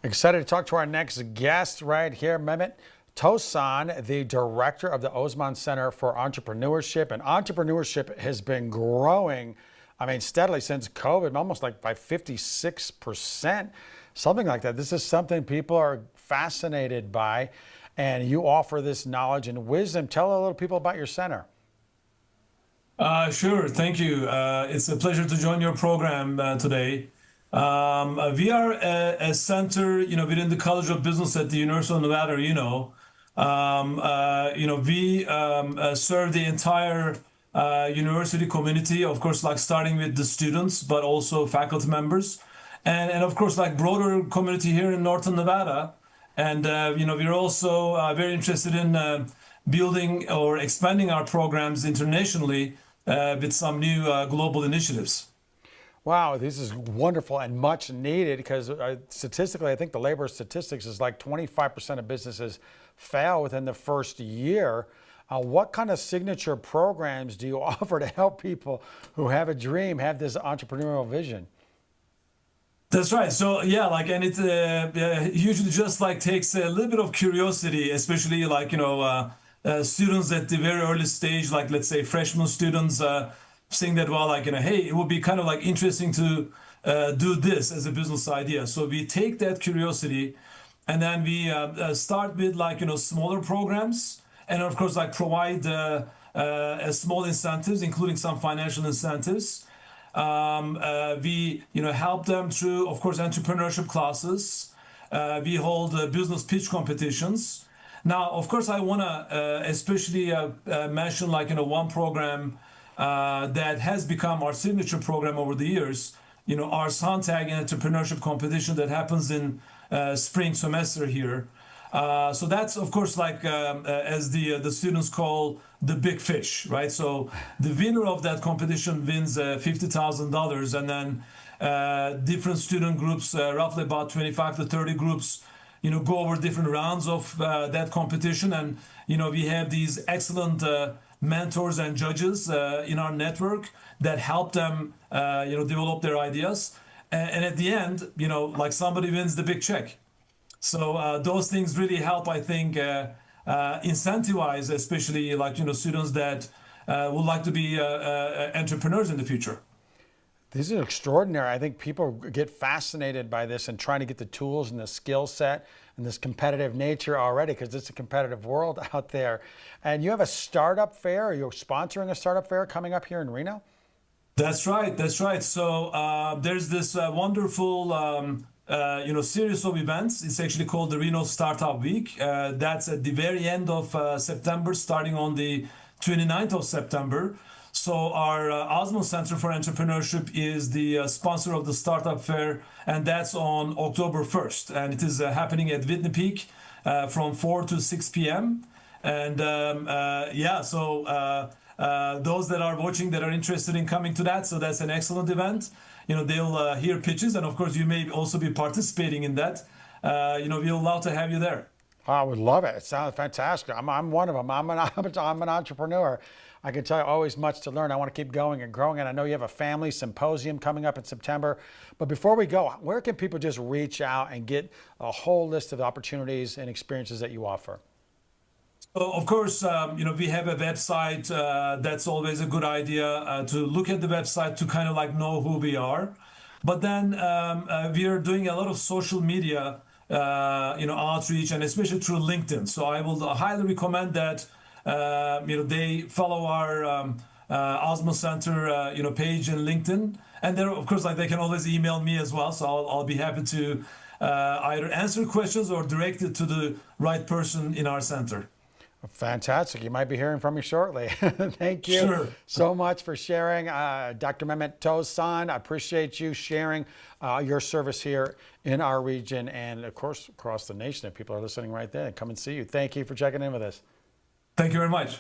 Excited to talk to our next guest right here, Mehmet Tosan, the director of the Ozmen Center for Entrepreneurship. And entrepreneurship has been growing, steadily since COVID, almost like by 56%, something like that. This is something people are fascinated by, and you offer this knowledge and wisdom. Tell a little people about your center. Sure, thank you. It's a pleasure to join your program today. We are a center, within the College of Business at the University of Nevada, we serve the entire university community, of course, like starting with the students, but also faculty members, and of course, like broader community here in Northern Nevada. And, we're also very interested in building or expanding our programs internationally with some new global initiatives. Wow, this is wonderful and much needed because statistically, I think the labor statistics is like 25% of businesses fail within the first year. What kind of signature programs do you offer to help people who have a dream, have this entrepreneurial vision? That's right. So yeah, and it usually just takes a little bit of curiosity, especially students at the very early stage, like let's say freshman students, saying that, well, hey, it would be kind of interesting to do this as a business idea. So we take that curiosity, and then we start with smaller programs, and of course provide small incentives, including some financial incentives. We help them through, of course, entrepreneurship classes. We hold business pitch competitions. Now, of course, I want to especially mention one program that has become our signature program over the years. Our Sontag entrepreneurship competition that happens in spring semester here. So that's, of course, as the students call the big fish, right? So the winner of that competition wins $50,000, and then different student groups, roughly about 25 to 30 groups, go over different rounds of that competition. And, we have these excellent mentors and judges in our network that help them, develop their ideas. And at the end, somebody wins the big check. So those things really help, I think, incentivize, especially students that would like to be entrepreneurs in the future. This is extraordinary. I think people get fascinated by this and trying to get the tools and the skill set and this competitive nature already, because it's a competitive world out there. And you have a startup fair, or you're sponsoring a startup fair coming up here in Reno? That's right. That's right. So there's this wonderful series of events. It's actually called the Reno Startup Week. That's at the very end of September, starting on the 29th of September. So our Ozmen Center for Entrepreneurship is the sponsor of the Startup Fair, and that's on October 1st. And it is happening at Whitney Peak from 4 to 6 p.m. And those that are watching that are interested in coming to that, so that's an excellent event. They'll hear pitches, and of course you may also be participating in that. We'd love to have you there. I would love it. It sounds fantastic. I'm one of them. I'm an entrepreneur. I can tell you always much to learn. I want to keep going and growing. And I know you have a family symposium coming up in September. But before we go, where can people just reach out and get a whole list of opportunities and experiences that you offer? So of course, we have a website. That's always a good idea to look at the website to kind of know who we are. But then we are doing a lot of social media, outreach, and especially through LinkedIn. So I will highly recommend that they follow our Ozmen Center page in LinkedIn, and there, of course, they can always email me as well. So I'll be happy to either answer questions or direct it to the right person in our center. Fantastic. You might be hearing from me shortly. Thank you so much for sharing. Dr. Mehmet Tosan, I appreciate you sharing your service here in our region and, of course, across the nation. If people are listening right there, come and see you. Thank you for checking in with us. Thank you very much.